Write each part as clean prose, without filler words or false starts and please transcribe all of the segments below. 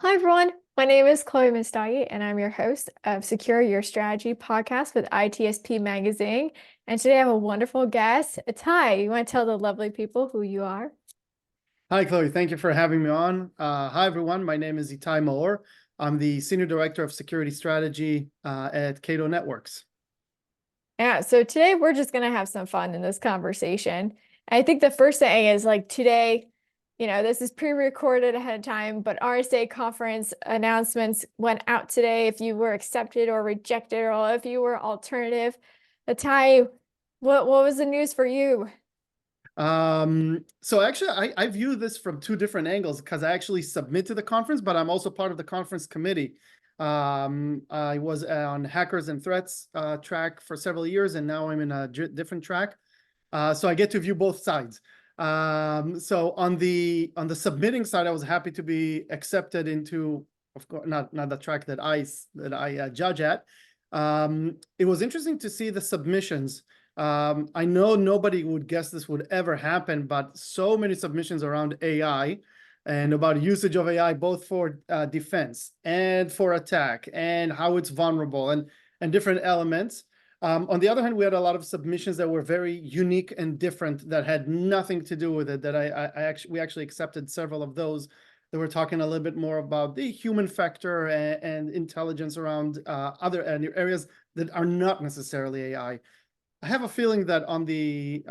Hi everyone, my name is Chloé Messdaghi, and I'm your host of Secure Your Strategy podcast with ITSP Magazine. And today I have a wonderful guest, Etay. You want to tell the lovely people who you are? Hi, Chloe. Thank you for having me on. Hi, everyone. My name is Etay Maor. I'm the Senior Director of Security Strategy at Cato Networks. Yeah, so today we're just going to have some fun in this conversation. I think the first thing is like today, this is pre-recorded ahead of time, but RSA conference announcements went out today if you were accepted or rejected, or if you were alternative. What was the news for you? So actually, I view this from two different angles because I actually submit to the conference, but I'm also part of the conference committee. I was on hackers and threats track for several years, and now I'm in a different track. So I get to view both sides. So on the submitting side, I was happy to be accepted into, of course, not the track that I judge at. It was interesting to see the submissions. I know nobody would guess this would ever happen, but so many submissions around AI and about usage of AI, both for defense and for attack and how it's vulnerable and different elements. On the other hand, we had a lot of submissions that were very unique and different that had nothing to do with it. That we actually accepted several of those that were talking a little bit more about the human factor and intelligence around other areas that are not necessarily AI. I have a feeling that on the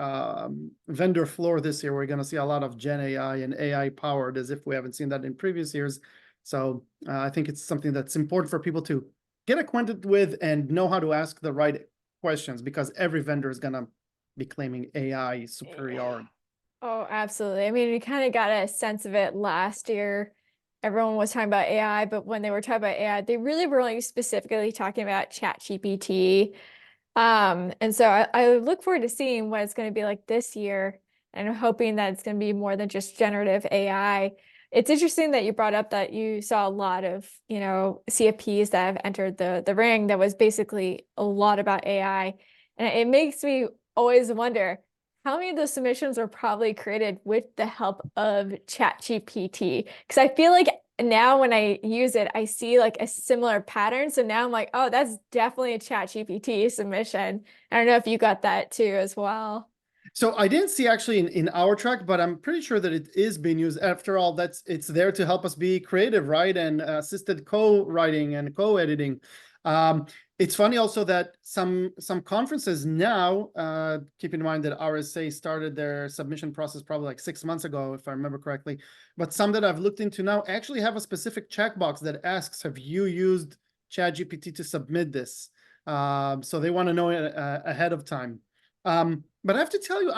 vendor floor this year, we're going to see a lot of Gen AI and AI powered, as if we haven't seen that in previous years. So I think it's something that's important for people to get acquainted with and know how to ask the right questions, because every vendor is going to be claiming AI superiority. Oh, absolutely. I mean, we kind of got a sense of it last year. Everyone was talking about AI, but when they were talking about AI, they really were only specifically talking about ChatGPT. And so I look forward to seeing what it's going to be like this year, and I'm hoping that it's going to be more than just generative AI. It's interesting that you brought up that you saw a lot of, CFPs that have entered the ring that was basically a lot about AI. And it makes me always wonder how many of those submissions were probably created with the help of ChatGPT. Because I feel like now when I use it, I see like a similar pattern. So now I'm like, oh, that's definitely a ChatGPT submission. I don't know if you got that too as well. So I didn't see actually in our track, but I'm pretty sure that it is being used. After all, it's there to help us be creative, right? And assisted co-writing and co-editing. It's funny also that some conferences now, keep in mind that RSA started their submission process probably like 6 months ago, if I remember correctly. But some that I've looked into now actually have a specific checkbox that asks, have you used ChatGPT to submit this? So they want to know it ahead of time. But I have to tell you,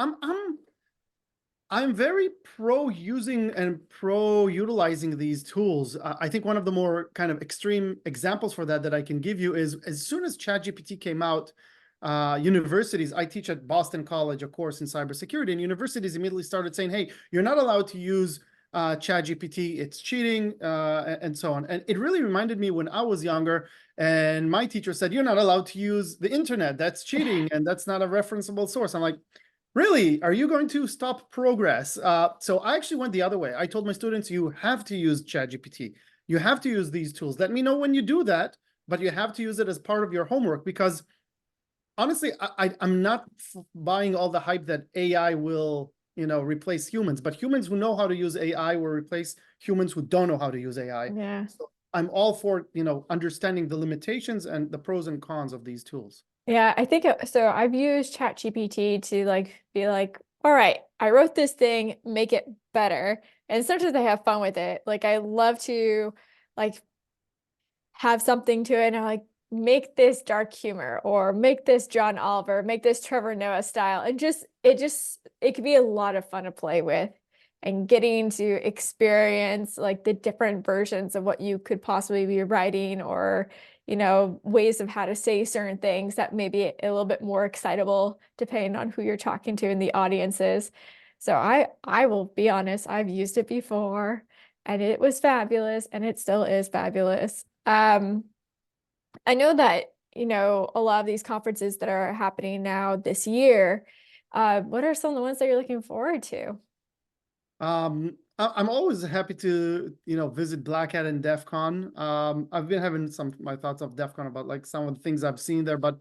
I'm very pro using and pro utilizing these tools. I think one of the more kind of extreme examples for that I can give you is, as soon as ChatGPT came out, universities, I teach at Boston College, a course in cybersecurity, and universities immediately started saying, hey, you're not allowed to use ChatGPT, it's cheating, and so on. And it really reminded me when I was younger, and my teacher said, you're not allowed to use the internet, that's cheating, and that's not a referenceable source. I'm like, really? Are you going to stop progress? So I actually went the other way. I told my students, you have to use ChatGPT. You have to use these tools. Let me know when you do that, but you have to use it as part of your homework, because honestly, I'm not buying all the hype that AI will, replace humans, but humans who know how to use AI will replace humans who don't know how to use AI. Yeah. So I'm all for, understanding the limitations and the pros and cons of these tools. Yeah, I think so. I've used ChatGPT to like be like, all right, I wrote this thing, make it better. And sometimes I have fun with it. Like I love to like have something to it and I'm like, make this dark humor or make this John Oliver, make this Trevor Noah style. And it could be a lot of fun to play with and getting to experience like the different versions of what you could possibly be writing, or ways of how to say certain things that may be a little bit more excitable depending on who you're talking to and the audiences. So I will be honest, I've used it before and it was fabulous and it still is fabulous. I know that, a lot of these conferences that are happening now this year, what are some of the ones that you're looking forward to? I'm always happy to, visit Black Hat and DEF CON. I've been having my thoughts of DEF CON about like some of the things I've seen there, but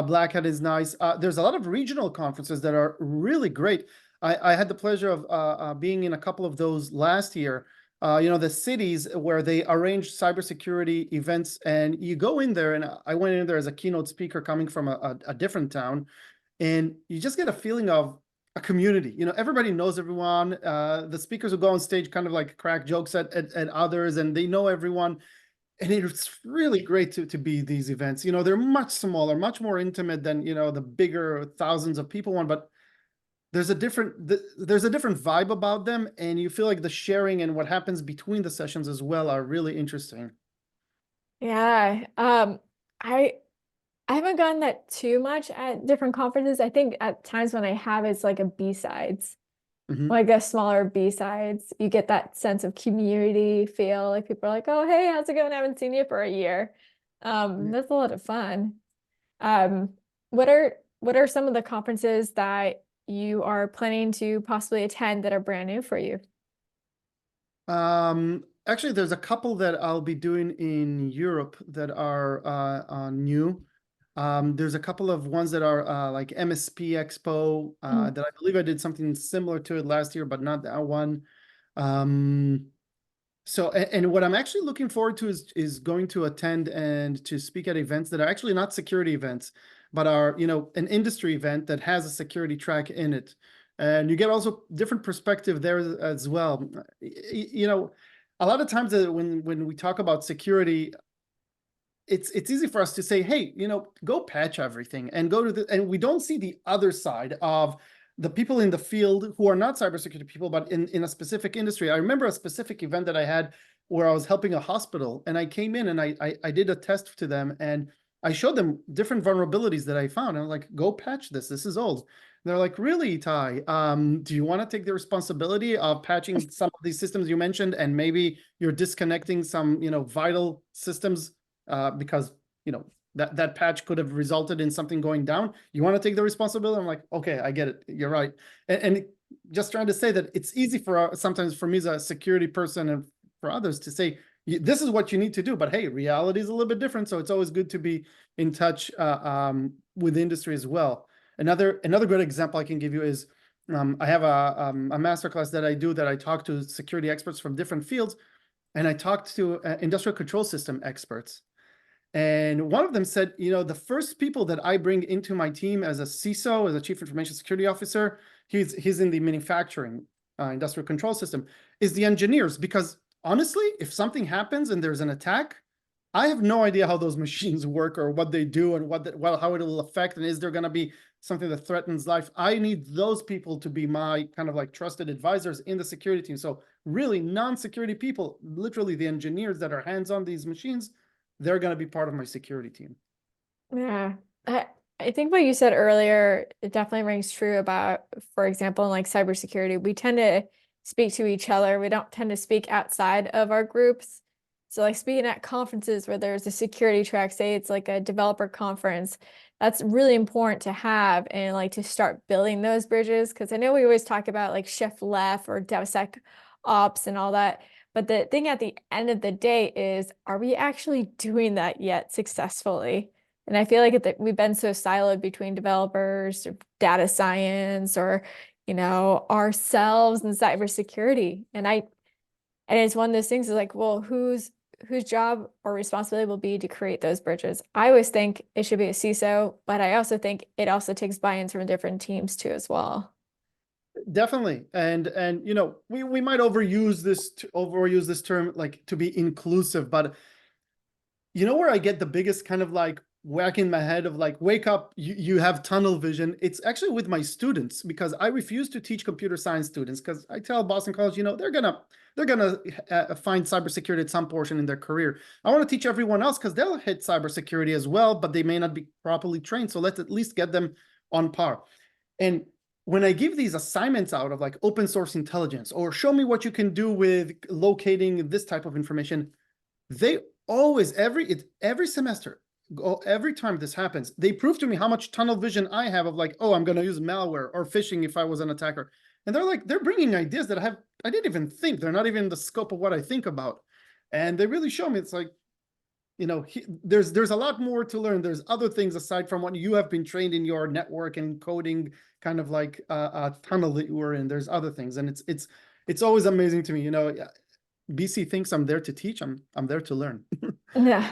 Black Hat is nice. There's a lot of regional conferences that are really great. I had the pleasure of being in a couple of those last year. The cities where they arrange cybersecurity events, and you go in there, and I went in there as a keynote speaker coming from a different town, and you just get a feeling of a community. Everybody knows everyone. The speakers will go on stage kind of like crack jokes at others, and they know everyone. And it's really great to be these events. They're much smaller, much more intimate than the bigger thousands of people one, but there's a different vibe about them, and you feel like the sharing and what happens between the sessions as well are really interesting. Yeah. I I haven't gotten that too much at different conferences. I think at times when I have, it's like a B-sides, Mhm. like a smaller B-sides. You get that sense of community feel. Like people are like, "Oh, hey, how's it going? I haven't seen you for a year." That's a lot of fun. Um, what are some of the conferences that you are planning to possibly attend that are brand new for you? Actually, there's a couple that I'll be doing in Europe that are new. There's a couple of ones that are like MSP Expo Mm. that I believe I did something similar to it last year, but not that one. Um, and what I'm actually looking forward to is going to attend and to speak at events that are actually not security events, but are, an industry event that has a security track in it. And you get also different perspective there as well. A lot of times when we talk about security, it's easy for us to say, hey, go patch everything and go to and we don't see the other side of the people in the field who are not cybersecurity people, but in a specific industry. I remember a specific event that I had where I was helping a hospital, and I came in and I did a test to them, and I showed them different vulnerabilities that I found. And I'm like, go patch this. This is old. And they're like, really, Ty? Do you want to take the responsibility of patching some of these systems you mentioned, and maybe you're disconnecting some, vital systems because that patch could have resulted in something going down. You want to take the responsibility? I'm like, okay, I get it. You're right. And just trying to say that it's easy for sometimes for me as a security person and for others to say this is what you need to do. But hey, reality is a little bit different. So it's always good to be in touch with industry as well. Another good example I can give you is I have a masterclass that I do that I talk to security experts from different fields, and I talked to industrial control system experts. And one of them said, the first people that I bring into my team as a CISO, as a chief information security officer, he's in the manufacturing industrial control system, is the engineers. Because honestly, if something happens and there's an attack, I have no idea how those machines work or what they do and how it will affect, and is there going to be something that threatens life. I need those people to be my kind of like trusted advisors in the security team. So really non-security people, literally the engineers that are hands on these machines, they're going to be part of my security team. Yeah. I think what you said earlier, it definitely rings true about, for example, in like cybersecurity, we tend to speak to each other. We don't tend to speak outside of our groups. So like speaking at conferences where there's a security track, say it's like a developer conference, that's really important to have and like to start building those bridges. Because I know we always talk about like shift left or DevSec ops and all that. But the thing at the end of the day is, are we actually doing that yet successfully? And I feel like we've been so siloed between developers or data science or, ourselves and cybersecurity. And it's one of those things is like, well, whose job or responsibility will be to create those bridges? I always think it should be a CISO, but I also think it also takes buy-ins from different teams too as well. Definitely. And we might overuse this term like to be inclusive, but where I get the biggest kind of like whack in my head of like, wake up, you have tunnel vision. It's actually with my students, because I refuse to teach computer science students, because I tell Boston College, they're gonna find cybersecurity at some portion in their career. I want to teach everyone else because they'll hit cybersecurity as well, but they may not be properly trained. So let's at least get them on par. And when I give these assignments out of like open source intelligence, or show me what you can do with locating this type of information, they always every semester, every time this happens, they prove to me how much tunnel vision I have of like, oh, I'm going to use malware or phishing if I was an attacker. And they're bringing ideas that I didn't even think. They're not even in the scope of what I think about. And they really show me it's like, there's a lot more to learn. There's other things aside from what you have been trained in your network and coding kind of like tunnel that you were in. There's other things, and it's always amazing to me. BC thinks I'm there to teach. I'm there to learn. Yeah.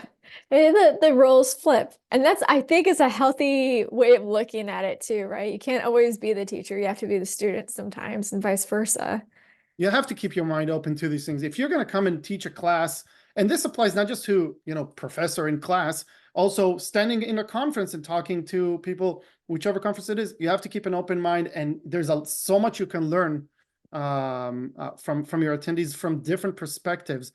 And the roles flip. And that's, I think, is a healthy way of looking at it too, right? You can't always be the teacher. You have to be the student sometimes and vice versa. You have to keep your mind open to these things. If you're going to come and teach a class, and this applies not just to, professor in class, also standing in a conference and talking to people, whichever conference it is, you have to keep an open mind. And there's so much you can learn from your attendees from different perspectives.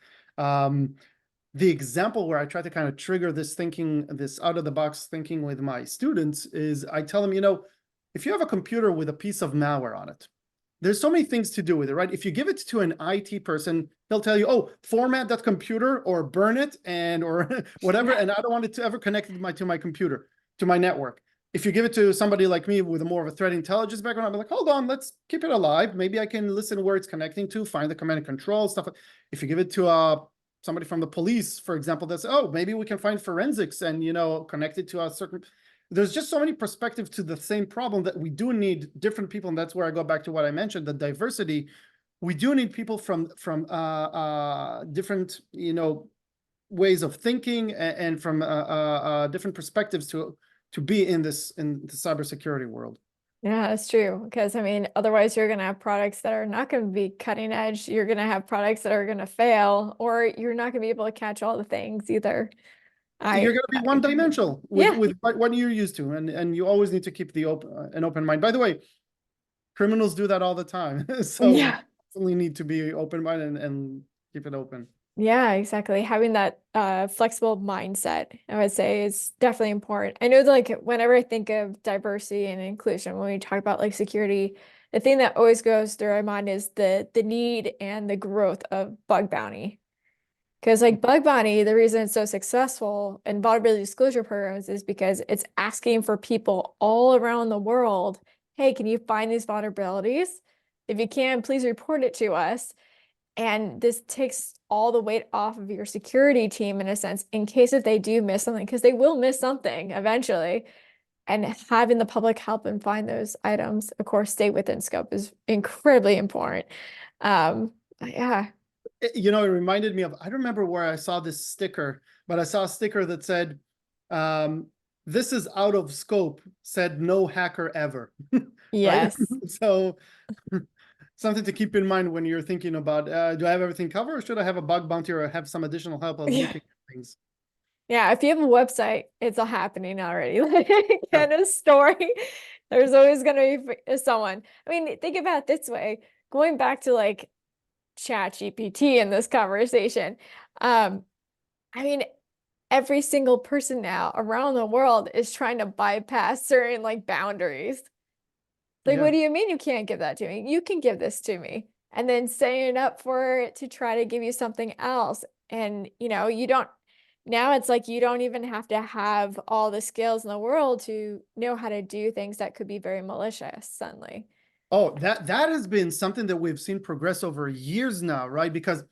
The example where I try to kind of trigger this thinking, this out of the box thinking with my students is I tell them, if you have a computer with a piece of malware on it, there's so many things to do with it, right? If you give it to an IT person, he'll tell you, oh, format that computer or burn it or whatever. And I don't want it to ever connect to my computer, to my network. If you give it to somebody like me with a more of a threat intelligence background, I'll be like, hold on, let's keep it alive. Maybe I can listen where it's connecting to, find the command and control stuff. If you give it to somebody from the police, for example, that's, oh, maybe we can find forensics and, connect it to a certain, there's just so many perspectives to the same problem that we do need different people. And that's where I go back to what I mentioned, the diversity. We do need people from different, ways of thinking and from different perspectives to be in the cybersecurity world. Yeah, that's true. Because I mean, otherwise you're going to have products that are not going to be cutting edge. You're going to have products that are going to fail, or you're not going to be able to catch all the things either. You're I, going to be I agree. one-dimensional with Yeah. with what you're used to, and you always need to keep an open mind. By the way, criminals do that all the time, so Yeah. definitely need to be open-minded and keep it open. Yeah, exactly. Having that flexible mindset, I would say, is definitely important. I know that, like, whenever I think of diversity and inclusion, when we talk about like security, the thing that always goes through my mind is the need and the growth of bug bounty. Because like bug bounty, the reason it's so successful in vulnerability disclosure programs is because it's asking for people all around the world, hey, can you find these vulnerabilities? If you can, please report it to us. And this takes all the weight off of your security team in a sense, in case if they do miss something, because they will miss something eventually. And having the public help and find those items, of course, stay within scope is incredibly important. Yeah. It reminded me of, I don't remember where I saw this sticker, but I saw a sticker that said, this is out of scope, said no hacker ever. Right? Yes. So something to keep in mind when you're thinking about, do I have everything covered, or should I have a bug bounty or have some additional help of Yeah. looking at things? Yeah. If you have a website, it's all happening already. Like Yeah. kind of story. There's always going to be someone. I mean, think about it this way, going back to like chat GPT in this conversation. Um, I mean, every single person now around the world is trying to bypass certain like boundaries. Like, Yeah. what do you mean you can't give that to me? You can give this to me. And then sign up for it to try to give you something else. And you don't, now it's like you don't even have to have all the skills in the world to know how to do things that could be very malicious suddenly. Oh, that has been something that we've seen progress over years now, right? Because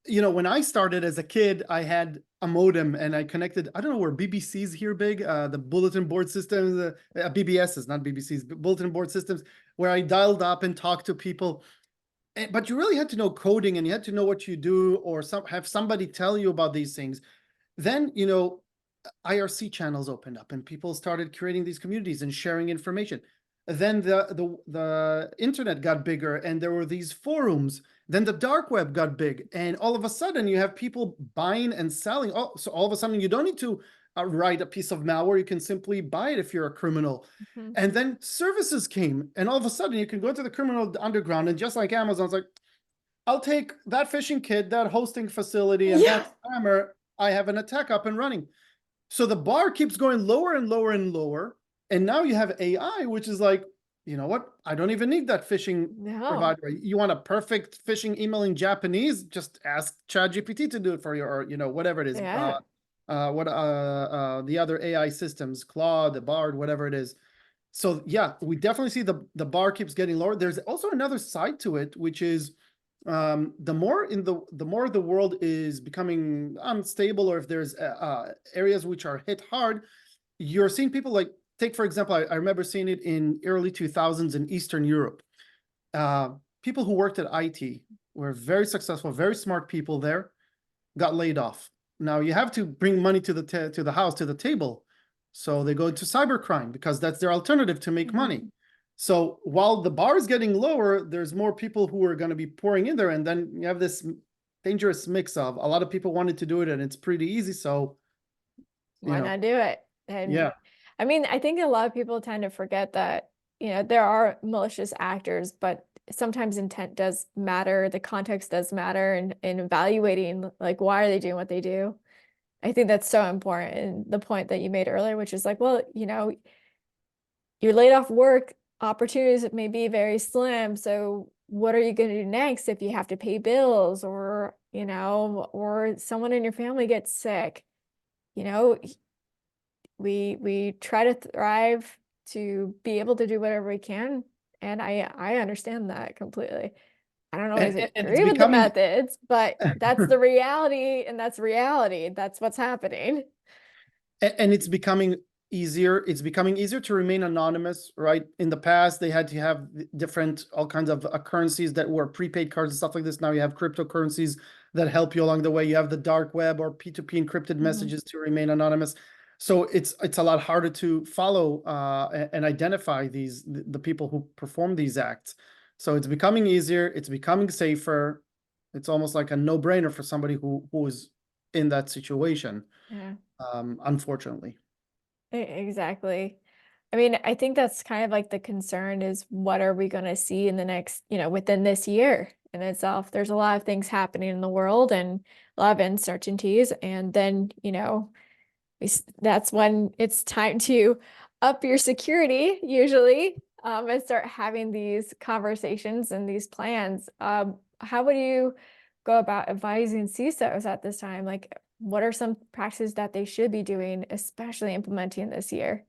when I started as a kid, I had a modem and I connected, I don't know where BBC's here big, the bulletin board systems, BBS's, not BBC's, but bulletin board systems, where I dialed up and talked to people. But you really had to know coding and you had to know what you do or have somebody tell you about these things. Then, IRC channels opened up and people started creating these communities and sharing information. Then the internet got bigger and there were these forums. Then the dark web got big, and all of a sudden you have people buying and selling. Oh, so all of a sudden you don't need to write a piece of malware. You can simply buy it if you're a criminal. Mhm. And then services came, and all of a sudden you can go to the criminal underground, and just like Amazon's like, I'll take that phishing kit, that hosting facility, and Yeah. that spammer. I have an attack up and running. So the bar keeps going lower and lower and lower. And now you have AI, which is like, you know what? I don't even need that phishing No. provider. You want a perfect phishing email in Japanese? Just ask ChatGPT to do it for you, or whatever it is. Yeah. The other AI systems, Claude, the Bard, whatever it is. So yeah, we definitely see the bar keeps getting lower. There's also another side to it, which is the more the world is becoming unstable, or if there's areas which are hit hard, you're seeing people like, take for example, I remember seeing it in early 2000s in Eastern Europe. People who worked at IT were very successful, very smart people there, got laid off. Now you have to bring money to the house, to the table. So they go to cybercrime because that's their alternative to make money. So while the bar is getting lower, there's more people who are going to be pouring in there. And then you have this dangerous mix of a lot of people wanted to do it and it's pretty easy. So, Why not do it? And yeah. I mean, I think a lot of people tend to forget that, there are malicious actors, but sometimes intent does matter. The context does matter in evaluating, like, why are they doing what they do? I think that's so important. And the point that you made earlier, which is like, well, you're laid off work, opportunities may be very slim. So what are you going to do next if you have to pay bills, or, or someone in your family gets sick? We try to thrive to be able to do whatever we can. And I understand that completely. I don't always And it's agree with the becoming methods, but that's the reality, and that's reality. That's what's happening. and it's becoming easier. It's becoming easier to remain anonymous, right? In the past, they had to have different, all kinds of currencies that were prepaid cards and stuff like this. Now you have cryptocurrencies that help you along the way. You have the dark web or P2P encrypted messages to remain anonymous. So it's a lot harder to follow and identify the people who perform these acts. So it's becoming easier. It's becoming safer. It's almost like a no-brainer for somebody who is in that situation. Yeah, Unfortunately. exactly. I mean, I think that's kind of like the concern is, what are we going to see in the next, within this year in itself? There's a lot of things happening in the world and a lot of uncertainties. And then, that's when it's time to up your security, usually, and start having these conversations and these plans. How would you go about advising CISOs at this time? Like, what are some practices that they should be doing, especially implementing this year?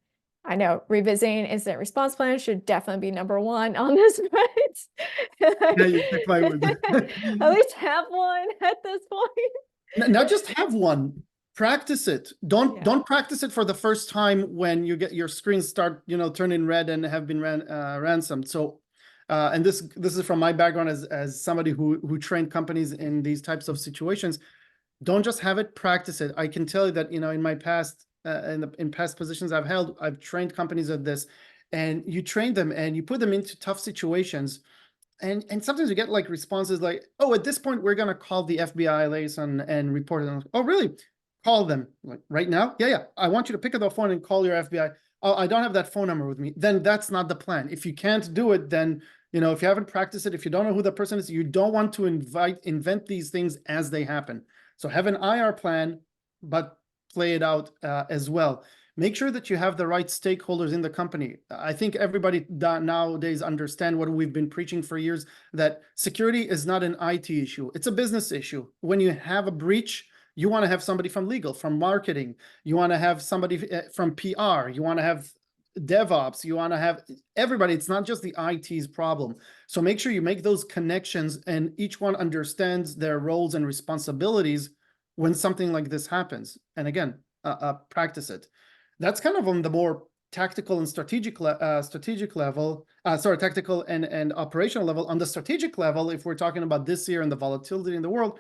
I know revisiting incident response plans should definitely be number one on this list. Yeah, you pick my word. At least have one at this point. Not just have one, practice it. Yeah. Don't practice it for the first time when you get your screens start, turning red and have been ransomed. So, and this is from my background as somebody who trained companies in these types of situations. Don't just have it, practice it. I can tell you that, in my past, in past positions I've held, I've trained companies at this, and you train them and you put them into tough situations. And sometimes you get like responses like, oh, at this point, we're going to call the FBI liaison and report it. Oh, really? Call them like right now? Yeah. I want you to pick up the phone and call your FBI. Oh, I don't have that phone number with me. Then that's not the plan. If you can't do it, then, if you haven't practiced it, if you don't know who the person is, you don't want to invent these things as they happen. So have an IR plan, but play it out as well. Make sure that you have the right stakeholders in the company. I think everybody nowadays understand what we've been preaching for years, that security is not an IT issue. It's a business issue. When you have a breach, you want to have somebody from legal, from marketing. You want to have somebody from PR. You want to have DevOps. You want to have everybody. It's not just the IT's problem. So make sure you make those connections and each one understands their roles and responsibilities when something like this happens. And again, practice it. That's kind of on the more tactical and strategic level, tactical and operational level. On the strategic level, if we're talking about this year and the volatility in the world,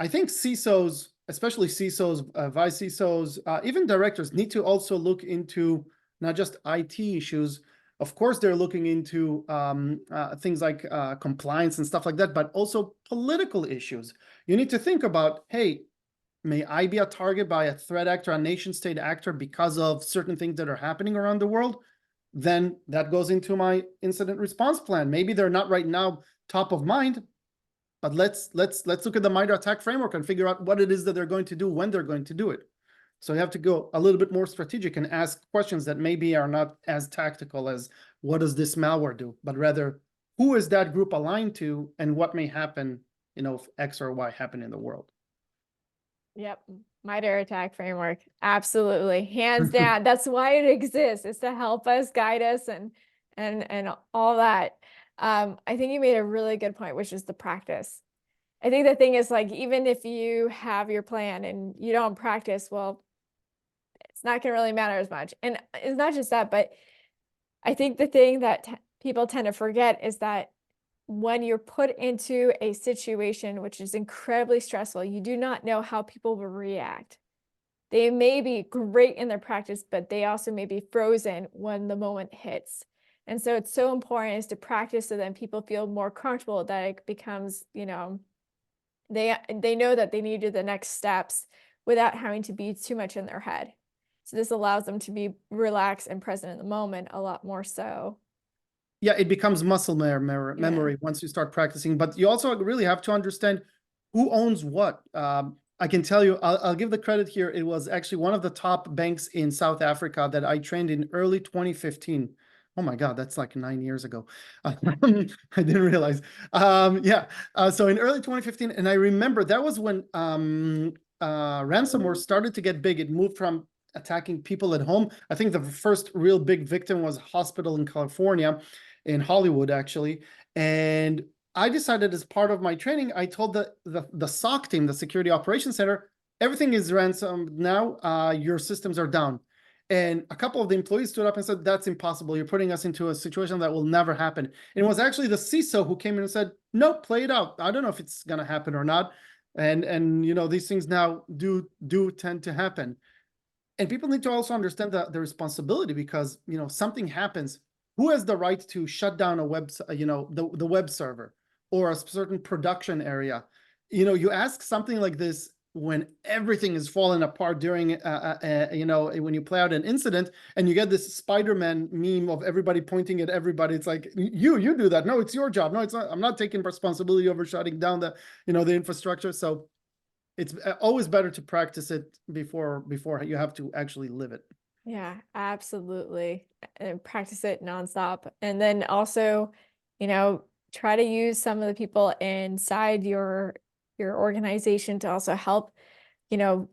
I think CISOs, especially CISOs, vice CISOs, even directors, need to also look into not just IT issues. Of course, they're looking into things like compliance and stuff like that, but also political issues. You need to think about, hey, may I be a target by a threat actor, a nation state actor, because of certain things that are happening around the world? Then that goes into my incident response plan. Maybe they're not right now top of mind, but let's look at the MITRE ATT&CK framework and figure out what it is that they're going to do when they're going to do it. So you have to go a little bit more strategic and ask questions that maybe are not as tactical as what does this malware do, but rather who is that group aligned to and what may happen, if X or Y happen in the world. Yep. MITRE ATT&CK framework. Absolutely. Hands down. That's why it exists. It's to help us, guide us, and all that. I think you made a really good point, which is the practice. I think the thing is, like, even if you have your plan and you don't practice, well, it's not going to really matter as much. And it's not just that, but I think the thing that people tend to forget is that when you're put into a situation which is incredibly stressful, you do not know how people will react. They may be great in their practice, but they also may be frozen when the moment hits. And so it's so important is to practice so then people feel more comfortable that it becomes, they know that they need to do the next steps without having to be too much in their head. So this allows them to be relaxed and present in the moment a lot more so. Yeah, it becomes muscle Yeah. memory once you start practicing. But you also really have to understand who owns what. I can tell you, I'll give the credit here. It was actually one of the top banks in South Africa that I trained in early 2015. Oh my God, that's like 9 years ago. I didn't realize. Yeah, so in early 2015, and I remember that was when ransomware started to get big. It moved from attacking people at home. I think the first real big victim was a hospital in California, in Hollywood, actually. And I decided as part of my training, I told the SOC team, the Security Operations Center, everything is ransomed now. Your systems are down. And a couple of the employees stood up and said, that's impossible. You're putting us into a situation that will never happen. And it was actually the CISO who came in and said, no, play it out. I don't know if it's going to happen or not. And these things now do tend to happen. And people need to also understand the responsibility, because something happens. Who has the right to shut down a the web server or a certain production area? You ask something like this when everything is falling apart during when you play out an incident, and you get this Spider-Man meme of everybody pointing at everybody. It's like, you do that. No, it's your job. No, it's not. I'm not taking responsibility over shutting down the infrastructure. So it's always better to practice it before you have to actually live it. Yeah, absolutely. And practice it nonstop. And then also, try to use some of the people inside your organization to also help,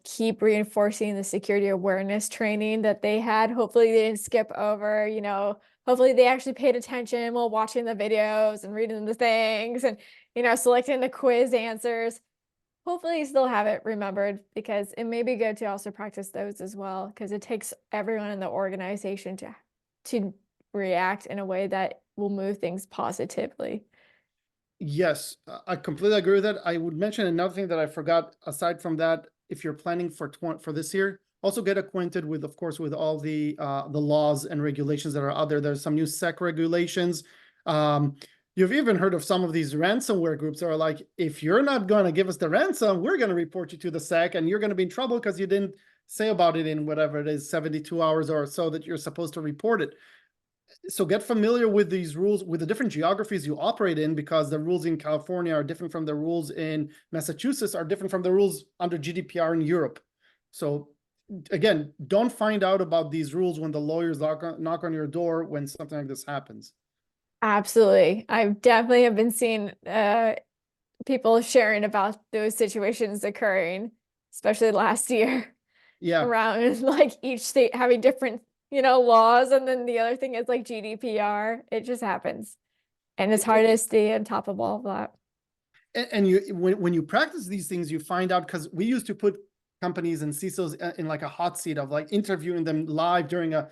keep reinforcing the security awareness training that they had. Hopefully they didn't skip over, hopefully they actually paid attention while watching the videos and reading the things and, selecting the quiz answers. Hopefully you still have it remembered, because it may be good to also practice those as well, because it takes everyone in the organization to react in a way that will move things positively. Yes, I completely agree with that. I would mention another thing that I forgot. Aside from that, if you're planning for this year, also get acquainted with, of course, with all the laws and regulations that are out there. There's some new SEC regulations. You've even heard of some of these ransomware groups that are like, if you're not going to give us the ransom, we're going to report you to the SEC, and you're going to be in trouble because you didn't say about it in whatever it is, 72 hours or so that you're supposed to report it. So get familiar with these rules, with the different geographies you operate in, because the rules in California are different from the rules in Massachusetts, are different from the rules under GDPR in Europe. So again, don't find out about these rules when the lawyers knock on your door when something like this happens. Absolutely. I definitely have been seeing people sharing about those situations occurring, especially last year, Yeah. around like each state having different, laws. And then the other thing is like GDPR. It just happens. And it's hard to stay on top of all of that. And you, when you practice these things, you find out, because we used to put companies and CISOs in like a hot seat of like interviewing them live during a,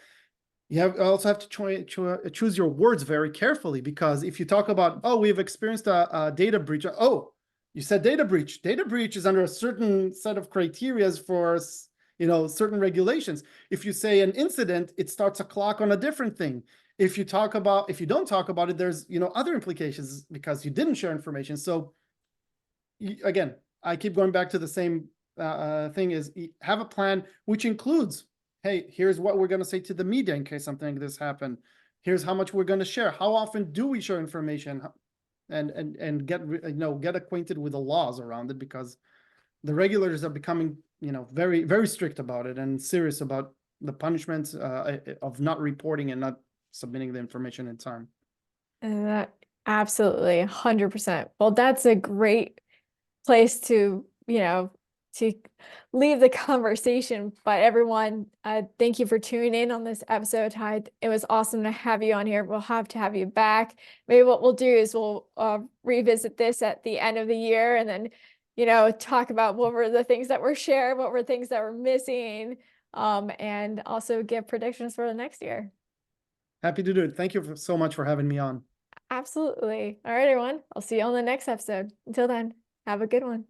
also have to choose your words very carefully, because if you talk about, oh, we've experienced a data breach. Oh, you said data breach. Data breach is under a certain set of criterias for, certain regulations. If you say an incident, it starts a clock on a different thing. If you don't talk about it, there's, other implications because you didn't share information. So again, I keep going back to the same thing, is have a plan, which includes, hey, here's what we're going to say to the media in case something like this happened. Here's how much we're going to share. How often do we share information? And get acquainted with the laws around it, because the regulators are becoming, very, very strict about it and serious about the punishments of not reporting and not submitting the information in time. That absolutely 100%. Well, that's a great place to, to leave the conversation. But everyone, thank you for tuning in on this episode, Ty. It was awesome to have you on here. We'll have to have you back. Maybe what we'll do is we'll revisit this at the end of the year, and then, you know, talk about what were the things that were shared, what were things that were missing, and also give predictions for the next year. Happy to do it. Thank you so much for having me on. Absolutely. All right, everyone. I'll see you on the next episode. Until then, have a good one.